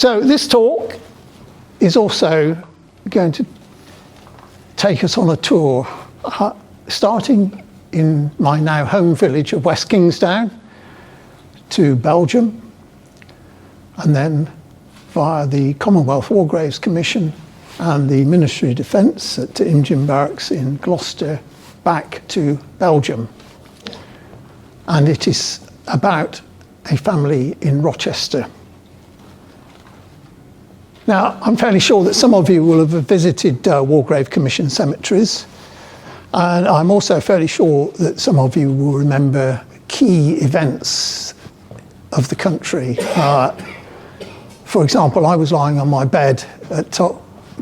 So this talk is also going to take us on a tour, starting in my now home village of West Kingsdown to Belgium, and then via the Commonwealth War Graves Commission and the Ministry of Defence at Imgin Barracks in Gloucester back to Belgium. And it is about a family in Rochester. Now, I'm fairly sure that some of you will have visited War Grave Commission cemeteries, and I'm also fairly sure that some of you will remember key events of the country. For example, I was lying on my bed at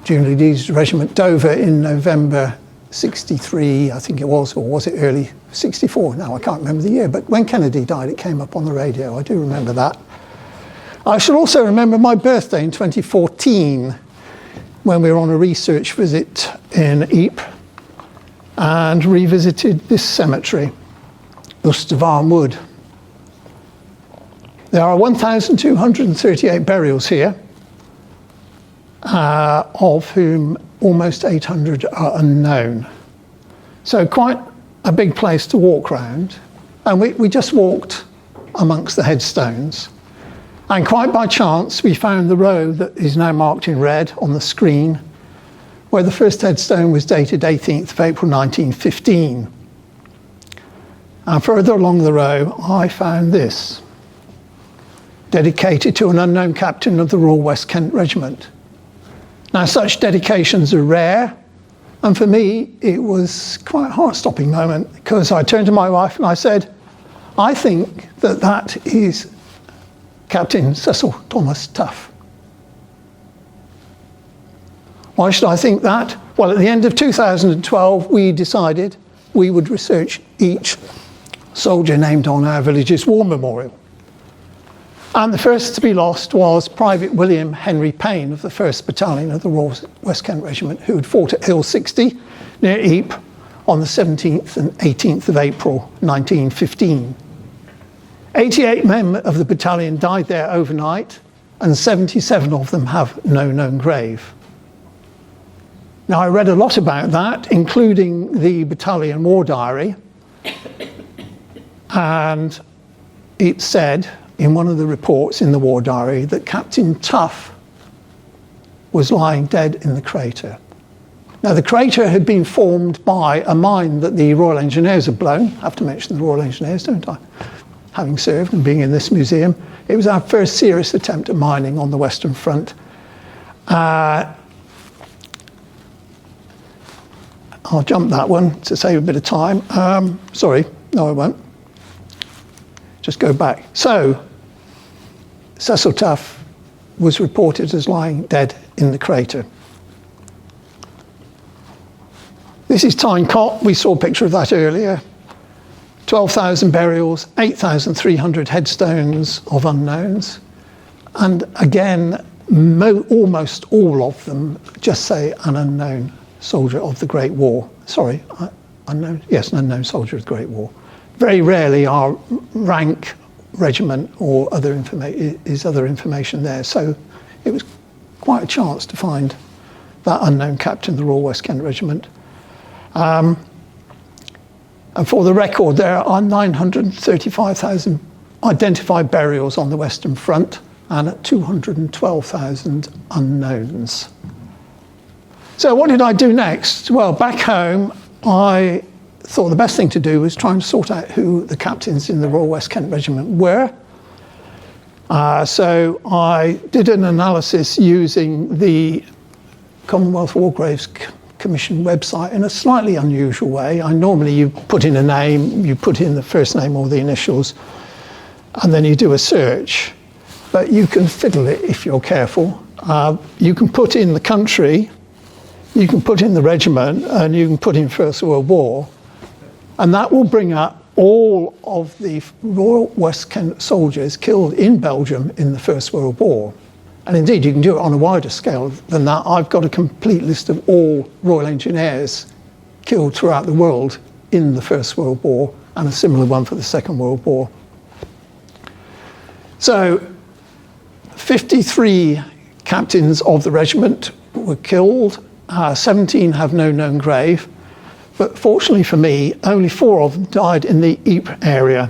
Julie Lee's Regiment Dover in November 63, I think it was, or was it early 64? Now I can't remember the year, but when Kennedy died, it came up on the radio. I do remember that. I should also remember my birthday in 2014, when we were on a research visit in Ypres and revisited this cemetery, Oosterwarm Wood. There are 1,238 burials here, of whom almost 800 are unknown. So quite a big place to walk around. And we just walked amongst the headstones. And quite by chance, we found the row that is now marked in red on the screen, where the first headstone was dated 18th of April 1915. And further along the row, I found this, dedicated to an unknown captain of the Royal West Kent Regiment. Now, such dedications are rare, and for me, it was quite a heart-stopping moment, because I turned to my wife and I said, I think that that is Captain Cecil Thomas Tuff. Why should I think that? Well, at the end of 2012, we decided we would research each soldier named on our village's war memorial. And the first to be lost was Private William Henry Payne of the 1st Battalion of the Royal West Kent Regiment, who had fought at Hill 60 near Ypres on the 17th and 18th of April 1915. 88 men of the battalion died there overnight, and 77 of them have no known grave. Now, I read a lot about that, including the battalion war diary, and it said in one of the reports in the war diary that Captain Tuff was lying dead in the crater. Now, the crater had been formed by a mine that the Royal Engineers had blown. I have to mention the Royal Engineers, don't I? Having served and being in this museum. It was our first serious attempt at mining on the Western Front. I'll jump that one to save a bit of time. Sorry, no I won't. Just go back. So, Cecil Tuff was reported as lying dead in the crater. This is Tyne Cot. We saw a picture of that earlier. 12,000 burials, 8,300 headstones of unknowns. And again, almost all of them just say an unknown soldier of the Great War. Sorry, unknown? Yes, an unknown soldier of the Great War. Very rarely are rank, regiment, or other information there. So it was quite a chance to find that unknown captain of the Royal West Kent Regiment. And for the record, there are 935,000 identified burials on the Western Front and 212,000 unknowns. So what did I do next? Well, back home, I thought the best thing to do was try and sort out who the captains in the Royal West Kent Regiment were. So I did an analysis using the Commonwealth War Graves Commission website in a slightly unusual way. Normally you put in a name, you put in the first name or the initials, and then you do a search. But you can fiddle it if you're careful. You can put in the country, you can put in the regiment, and you can put in First World War, and that will bring up all of the Royal West Kent soldiers killed in Belgium in the First World War. And indeed, you can do it on a wider scale than that. I've got a complete list of all Royal Engineers killed throughout the world in the First World War, and a similar one for the Second World War. So 53 captains of the regiment were killed, 17 have no known grave, but fortunately for me, only 4 of them died in the Ypres area.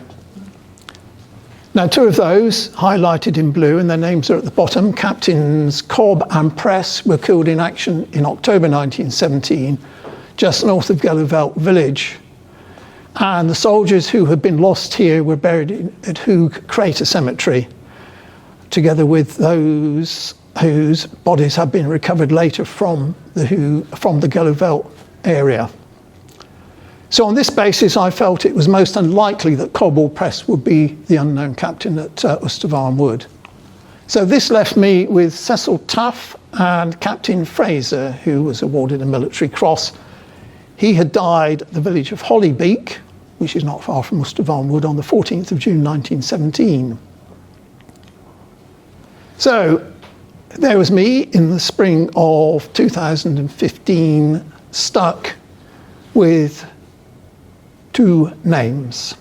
Now, 2 of those, highlighted in blue, and their names are at the bottom, Captains Cobb and Press, were killed in action in October 1917, just north of Gallivelt village. And the soldiers who had been lost here were buried at Hoog Crater Cemetery, together with those whose bodies had been recovered later from the Gallivelt area. So on this basis, I felt it was most unlikely that Cobb or Press would be the unknown captain at Oosterwarm Wood. So this left me with Cecil Tuff and Captain Fraser, who was awarded a military cross. He had died at the village of Hollybeek, which is not far from Oosterwarm Wood, on the 14th of June 1917. So there was me in the spring of 2015, stuck with 2 names.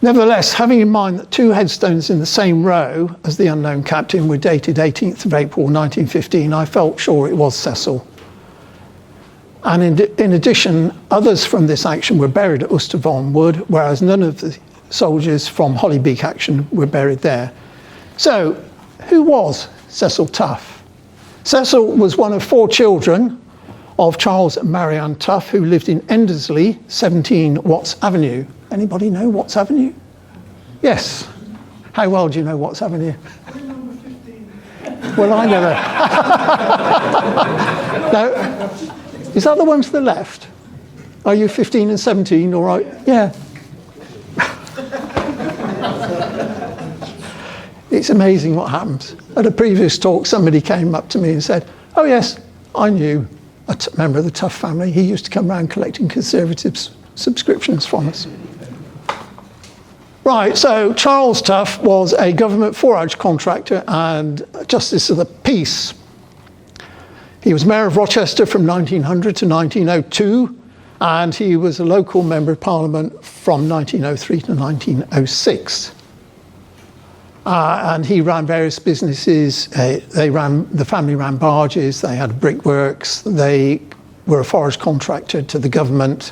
Nevertheless, having in mind that 2 headstones in the same row as the unknown captain were dated 18th of April 1915, I felt sure it was Cecil. And in addition, others from this action were buried at Oosterwarm Wood, whereas none of the soldiers from Hollybeek action were buried there. So, who was Cecil Tuff? Cecil was one of 4 children of Charles and Marianne Tuff, who lived in Endersley, 17 Watts Avenue. Anybody know Watts Avenue? Yes. How well do you know Watts Avenue? Number 15. Well, I never. No, is that the one to the left? Are you 15 and 17? All right. Yeah. It's amazing what happens. At a previous talk, somebody came up to me and said, "Oh yes, I knew a member of the Tuff family. He used to come around collecting Conservative subscriptions from us." Right, so Charles Tuff was a government forage contractor and Justice of the Peace. He was Mayor of Rochester from 1900 to 1902, and he was a local Member of Parliament from 1903 to 1906. And he ran various businesses. The family ran barges, they had brickworks, they were a forage contractor to the government,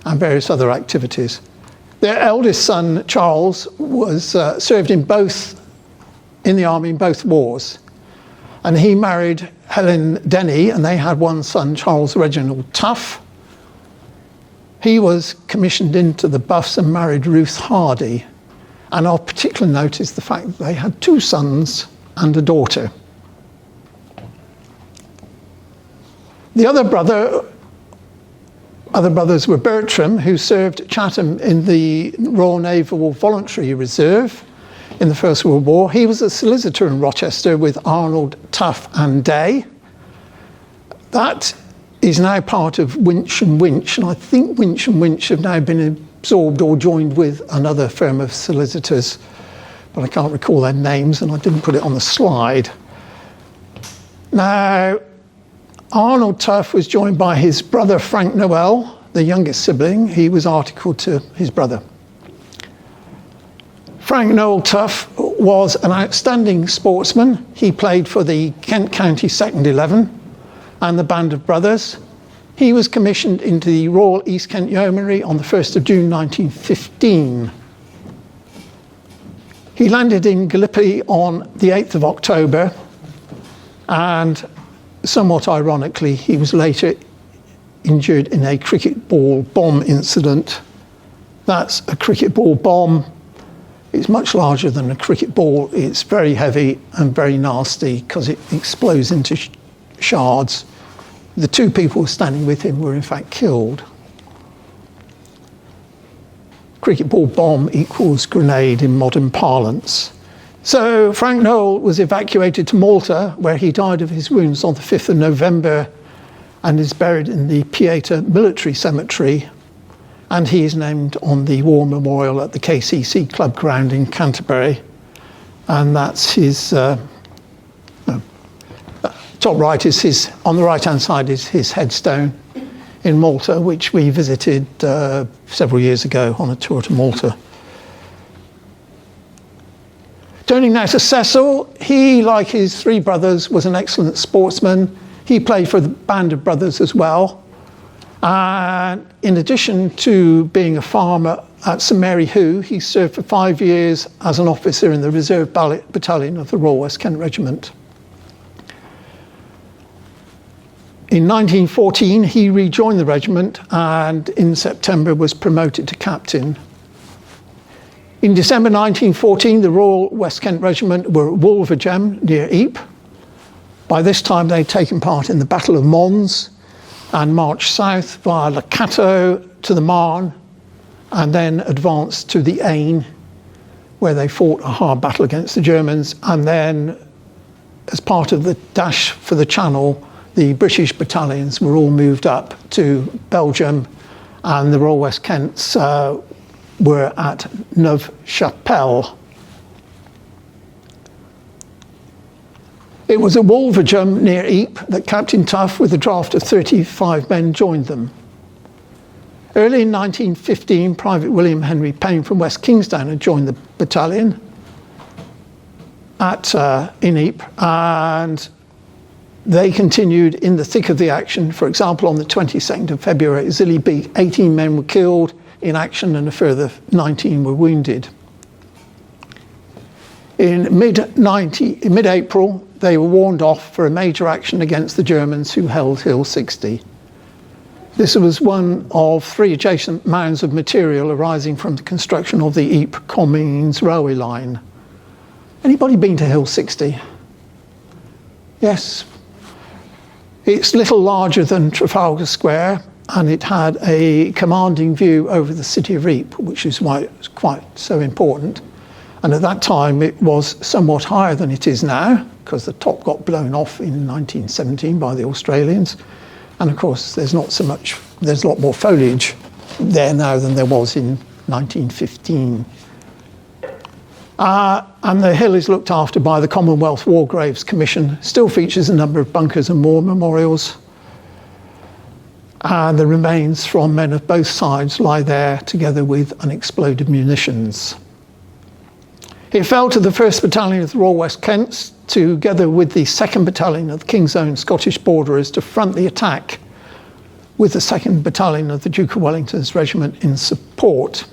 and various other activities. Their eldest son, Charles, was served in the army in both wars. And he married Helen Denny, and they had one son, Charles Reginald Tuff. He was commissioned into the Buffs and married Ruth Hardy. And I'll particularly notice the fact that they had 2 sons and a daughter. The other brothers were Bertram, who served at Chatham in the Royal Naval Voluntary Reserve in the First World War. He was a solicitor in Rochester with Arnold, Tuff and Day. That is now part of Winch and Winch, and I think Winch and Winch have now been absorbed or joined with another firm of solicitors, but I can't recall their names and I didn't put it on the slide. Now, Arnold Tuff was joined by his brother Frank Noel, the youngest sibling. He was articled to his brother. Frank Noel Tuff was an outstanding sportsman. He played for the Kent County Second 11 and the Band of Brothers. He was commissioned into the Royal East Kent Yeomanry on the 1st of June 1915. He landed in Gallipoli on the 8th of October, and somewhat ironically, he was later injured in a cricket ball bomb incident. That's a cricket ball bomb. It's much larger than a cricket ball. It's very heavy and very nasty because it explodes into shards. The 2 people standing with him were in fact killed. Cricket ball bomb equals grenade in modern parlance. So Frank Noel was evacuated to Malta, where he died of his wounds on the 5th of November and is buried in the Pieta Military Cemetery, and he is named on the War Memorial at the KCC Club Ground in Canterbury. And that's his top right is his, on the right-hand side is his headstone in Malta, which we visited several years ago on a tour to Malta. Turning now to Cecil, he, like his three brothers, was an excellent sportsman. He played for the band of brothers as well. And in addition to being a farmer at St Mary Hoo, he served for 5 years as an officer in the Reserve Battalion of the Royal West Kent Regiment. In 1914, he rejoined the regiment and in September was promoted to captain. In December 1914, the Royal West Kent Regiment were at Wolvergem near Ypres. By this time, they'd taken part in the Battle of Mons and marched south via Le Cateau to the Marne and then advanced to the Aisne, where they fought a hard battle against the Germans. And then, as part of the dash for the Channel, the British battalions were all moved up to Belgium, and the Royal West Kents were at Neuve-Chapelle. It was at Wolvergem near Ypres that Captain Tuff, with a draft of 35 men, joined them. Early in 1915, Private William Henry Payne from West Kingsdown had joined the battalion in Ypres, and they continued in the thick of the action. For example, on the 22nd of February at Zilly Beak, 18 men were killed in action and a further 19 were wounded. In mid-April, they were warned off for a major action against the Germans who held Hill 60. This was one of 3 adjacent mounds of material arising from the construction of the Ypres-Comines railway line. Anybody been to Hill 60? Yes. It's little larger than Trafalgar Square, and it had a commanding view over the city of Ypres, which is why it was quite so important. And at that time, it was somewhat higher than it is now, because the top got blown off in 1917 by the Australians. And of course, there's a lot more foliage there now than there was in 1915. And the hill is looked after by the Commonwealth War Graves Commission, still features a number of bunkers and war memorials. And the remains from men of both sides lie there together with unexploded munitions. It fell to the 1st Battalion of the Royal West Kents, together with the 2nd Battalion of the King's Own Scottish Borderers, to front the attack, with the 2nd Battalion of the Duke of Wellington's regiment in support.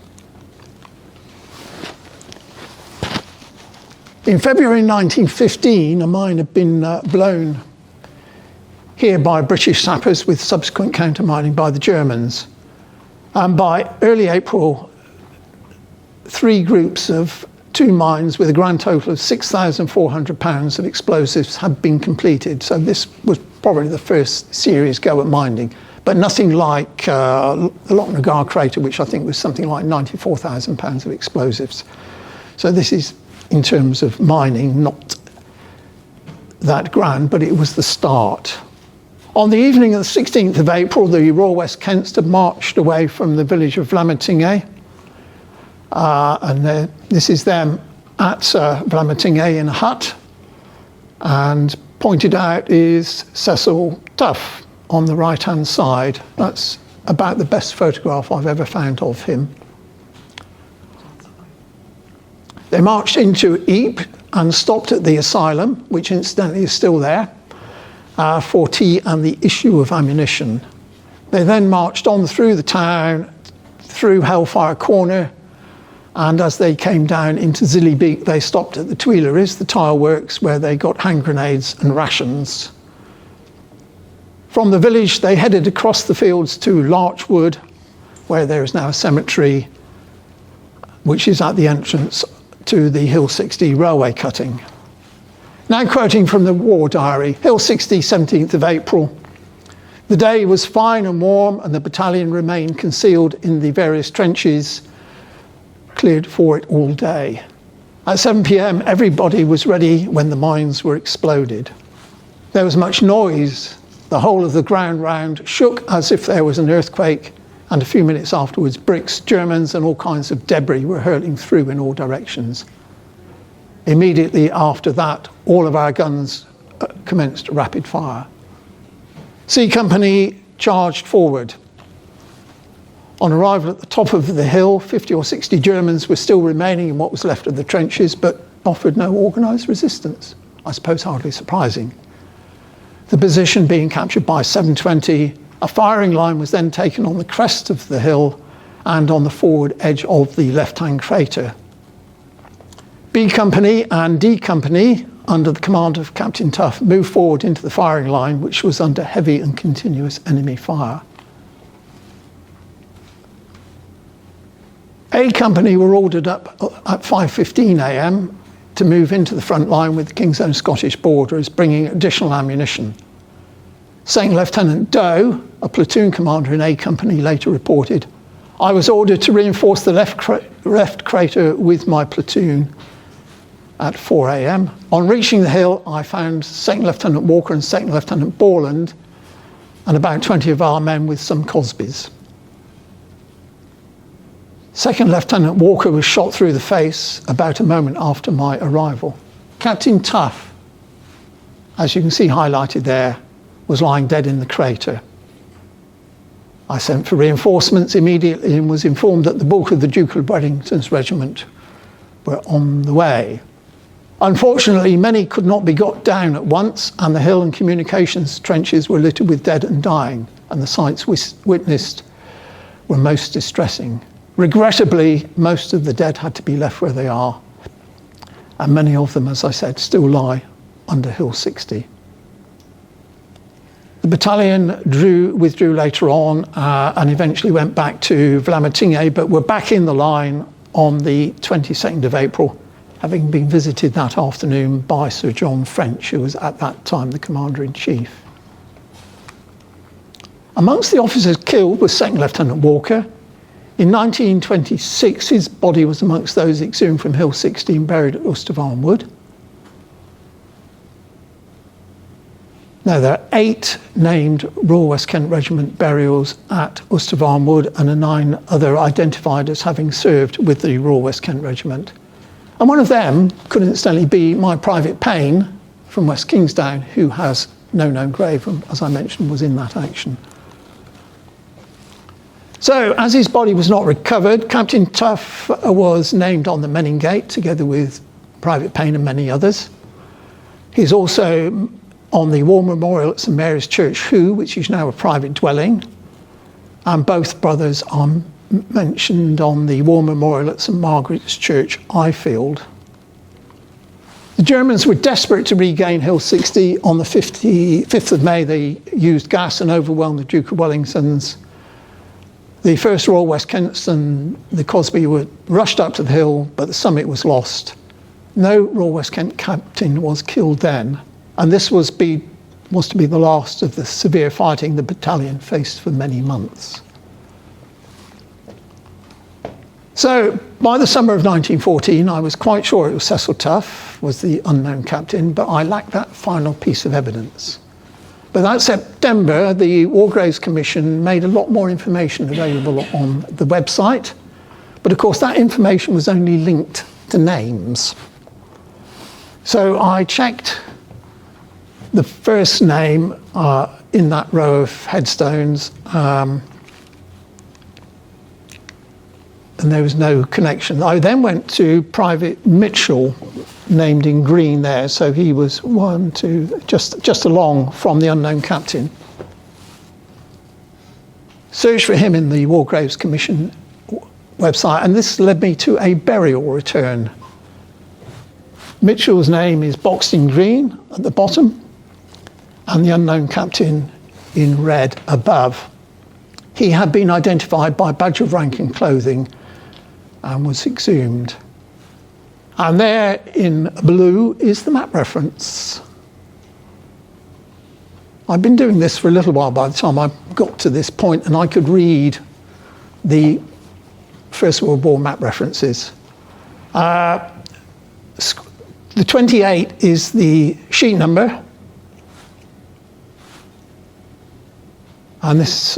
In February 1915, a mine had been blown here by British sappers with subsequent countermining by the Germans. And by early April, 3 groups of 2 mines with a grand total of 6,400 pounds of explosives had been completed. So this was probably the first serious go at mining, but nothing like the Lochnagar crater, which I think was something like 94,000 pounds of explosives. So this is, in terms of mining, not that grand, but it was the start. On the evening of the 16th of April, the Royal West Kents had marched away from the village of Vlamertinghe. And this is them at Vlamertinghe in a hut. And pointed out is Cecil Tuff on the right-hand side. That's about the best photograph I've ever found of him. They marched into Ypres and stopped at the asylum, which incidentally is still there, for tea and the issue of ammunition. They then marched on through the town, through Hellfire Corner, and as they came down into Zilly Beak, they stopped at the Tuileries, the tile works, where they got hand grenades and rations. From the village, they headed across the fields to Larchwood, where there is now a cemetery, which is at the entrance to the Hill 60 railway cutting. Now quoting from the War Diary, Hill 60, 17th of April. The day was fine and warm, and the battalion remained concealed in the various trenches, cleared for it all day. At 7 p.m, everybody was ready when the mines were exploded. There was much noise. The whole of the ground round shook as if there was an earthquake, and a few minutes afterwards, bricks, Germans, and all kinds of debris were hurtling through in all directions. Immediately after that, all of our guns commenced rapid fire. C Company charged forward. On arrival at the top of the hill, 50 or 60 Germans were still remaining in what was left of the trenches, but offered no organised resistance. I suppose hardly surprising. The position being captured by 720, a firing line was then taken on the crest of the hill and on the forward edge of the left-hand crater. B Company and D Company, under the command of Captain Tuff, moved forward into the firing line, which was under heavy and continuous enemy fire. A Company were ordered up at 5:15 a.m. to move into the front line with the King's Own Scottish Borders, bringing additional ammunition. Second Lieutenant Doe, a platoon commander in A Company, later reported, "I was ordered to reinforce the left crater with my platoon at 4 a.m. On reaching the hill, I found Second Lieutenant Walker and Second Lieutenant Borland and about 20 of our men with some Cosbys. Second Lieutenant Walker was shot through the face about a moment after my arrival. Captain Tuff, as you can see highlighted there, was lying dead in the crater. I sent for reinforcements immediately and was informed that the bulk of the Duke of Wellington's regiment were on the way. Unfortunately, many could not be got down at once, and the hill and communications trenches were littered with dead and dying, and the sights witnessed were most distressing. Regrettably, most of the dead had to be left where they are, and many of them, as I said, still lie under Hill 60. The battalion withdrew later on and eventually went back to Vlamertinghe, but were back in the line on the 22nd of April, having been visited that afternoon by Sir John French, who was at that time the Commander-in-Chief. Amongst the officers killed was Second Lieutenant Walker. In 1926, his body was amongst those exhumed from Hill 60 and buried at Ustervarn Wood. Now, there are 8 named Royal West Kent Regiment burials at Ustervarn Wood and 9 other identified as having served with the Royal West Kent Regiment. And one of them could incidentally be my Private Payne from West Kingsdown, who has no known grave and, as I mentioned, was in that action. So, as his body was not recovered, Captain Tuff was named on the Menning Gate together with Private Payne and many others. He's also on the War Memorial at St Mary's Church, which is now a private dwelling, and both brothers are mentioned on the War Memorial at St Margaret's Church, Ifield. The Germans were desperate to regain Hill 60. On the 5th of May, they used gas and overwhelmed the Duke of Wellington's. The 1st Royal West Kents and the Cosby were rushed up to the hill, but the summit was lost. No Royal West Kent captain was killed then, and this was to be the last of the severe fighting the battalion faced for many months. So, by the summer of 1914, I was quite sure it was Cecil Tuff was the unknown captain, but I lacked that final piece of evidence. But that September, the War Graves Commission made a lot more information available on the website. But of course, that information was only linked to names. So I checked the first name in that row of headstones, and there was no connection. I then went to Private Mitchell, named in green there, so he was just along from the unknown captain. Searched for him in the War Graves Commission website, and this led me to a burial return. Mitchell's name is boxed in green at the bottom, and the unknown captain in red above. He had been identified by badge of rank and clothing and was exhumed. And there in blue is the map reference. I've been doing this for a little while by the time I got to this point, and I could read the First World War map references. The 28 is the sheet number, and this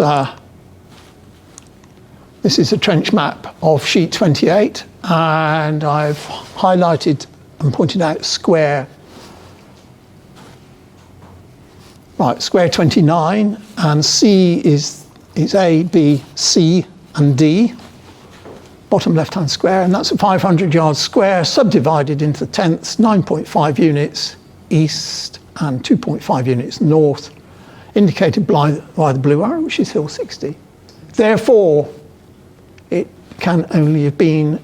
is a trench map of sheet 28, and I've highlighted and pointed out square 29, and C is A, B, C, and D. bottom left-hand square, and that's a 500-yard square subdivided into tenths, 9.5 units east and 2.5 units north, indicated by the blue arrow, which is Hill 60. Therefore, it can only have been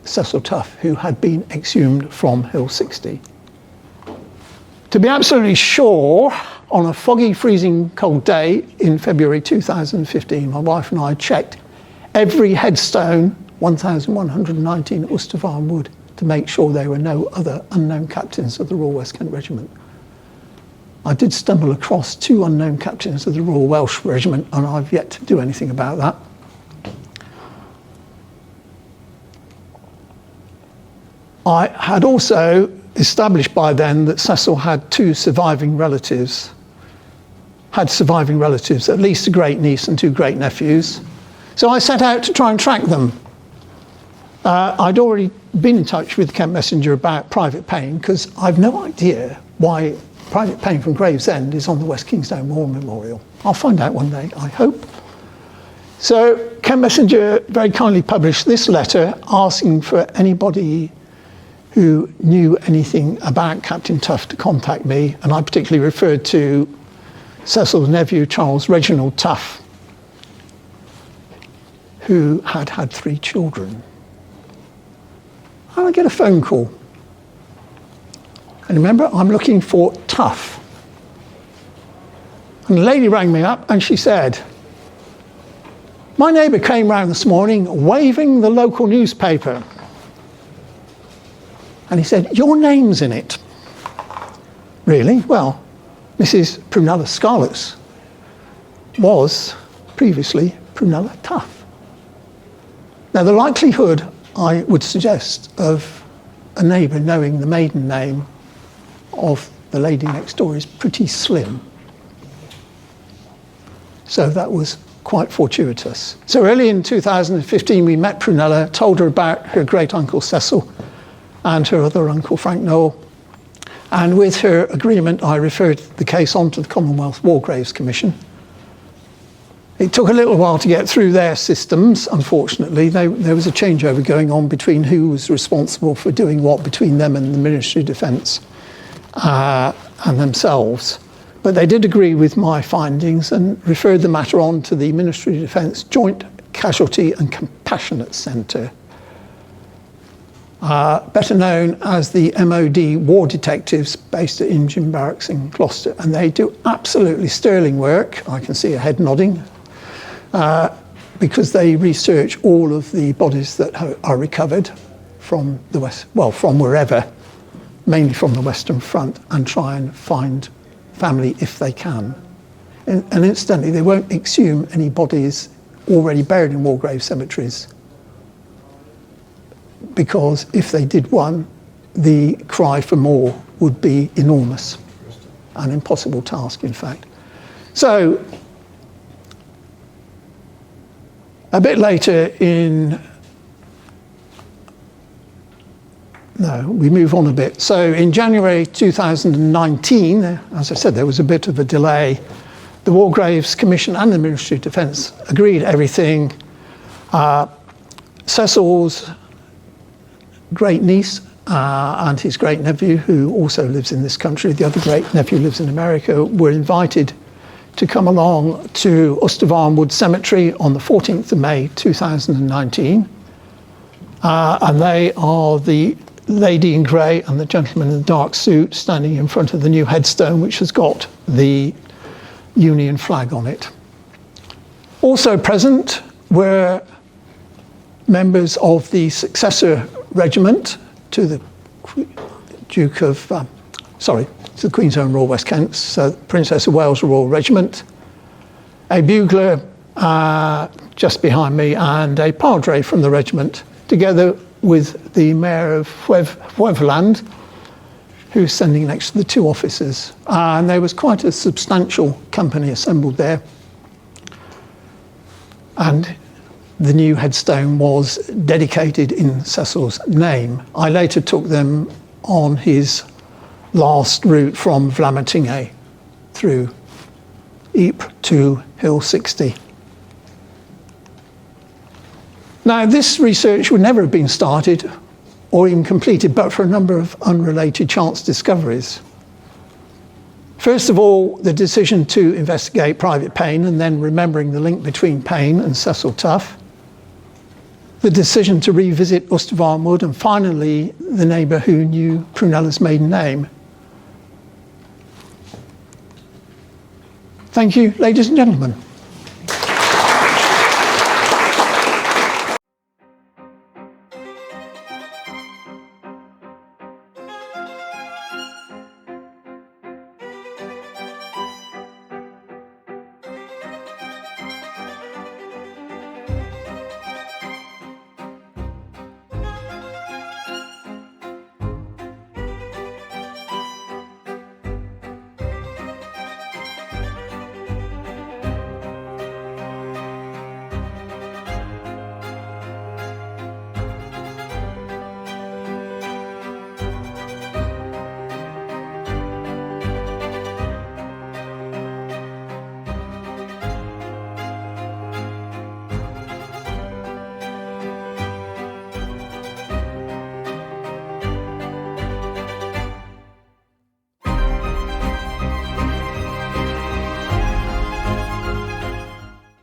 Cecil Tuff who had been exhumed from Hill 60. To be absolutely sure, on a foggy, freezing cold day in February 2015, my wife and I checked every headstone, 1,119 at Worcester Wood, to make sure there were no other unknown captains of the Royal West Kent Regiment. I did stumble across 2 unknown captains of the Royal Welsh Regiment, and I've yet to do anything about that. I had also established by then that Cecil had 2 surviving relatives, at least a great niece and 2 great nephews. So I set out to try and track them. I'd already been in touch with Kent Messenger about Private Payne, because I've no idea why Private Payne from Gravesend is on the West Kingstone War Memorial. I'll find out one day, I hope. So Kent Messenger very kindly published this letter asking for anybody who knew anything about Captain Tuff to contact me, and I particularly referred to Cecil's nephew, Charles Reginald Tuff, who had had 3 children. And I get a phone call. And remember, I'm looking for Tuff. And the lady rang me up and she said, "My neighbour came round this morning waving the local newspaper. And he said, 'Your name's in it.' Really? Well, Mrs. Prunella Scarlets was previously Prunella Tuff." Now, the likelihood, I would suggest, of a neighbour knowing the maiden name of the lady next door is pretty slim. So that was quite fortuitous. So early in 2015, we met Prunella, told her about her great-uncle Cecil and her other uncle Frank Noel. And with her agreement, I referred the case on to the Commonwealth War Graves Commission. It took a little while to get through their systems, unfortunately. There was a changeover going on between who was responsible for doing what between them and the Ministry of Defence and themselves. But they did agree with my findings and referred the matter on to the Ministry of Defence Joint Casualty and Compassionate Centre, better known as the MOD War Detectives, based at Injun Barracks in Gloucester. And they do absolutely sterling work. I can see a head nodding. Because they research all of the bodies that are recovered from the west, well, from wherever, mainly from the Western Front, and try and find family if they can. And incidentally, they won't exhume any bodies already buried in war grave cemeteries, because if they did one, the cry for more would be enormous, an impossible task, in fact. So, a bit later we move on a bit. So in January 2019, as I said, there was a bit of a delay. The War Graves Commission and the Ministry of Defence agreed everything. Cecil's great niece and his great nephew, who also lives in this country, the other great nephew lives in America, were invited to come along to Worcester Wood Cemetery on the 14th of May 2019. And they are the lady in grey and the gentleman in the dark suit standing in front of the new headstone, which has got the Union flag on it. Also present were members of the successor regiment to the Duke of, to the Queen's Own Royal West Kent, so Princess of Wales Royal Regiment, a bugler just behind me, and a padre from the regiment, together with the Mayor of Fweverland, who's standing next to the 2 officers. And there was quite a substantial company assembled there. And the new headstone was dedicated in Cecil's name. I later took them on his last route from Vlamertinghe through Ypres to Hill 60. Now, this research would never have been started or even completed but for a number of unrelated chance discoveries. First of all, the decision to investigate private Payne and then remembering the link between Payne and Cecil Tuff. The decision to revisit Oosterwarmwood, and finally, the neighbour who knew Prunella's maiden name. Thank you, ladies and gentlemen.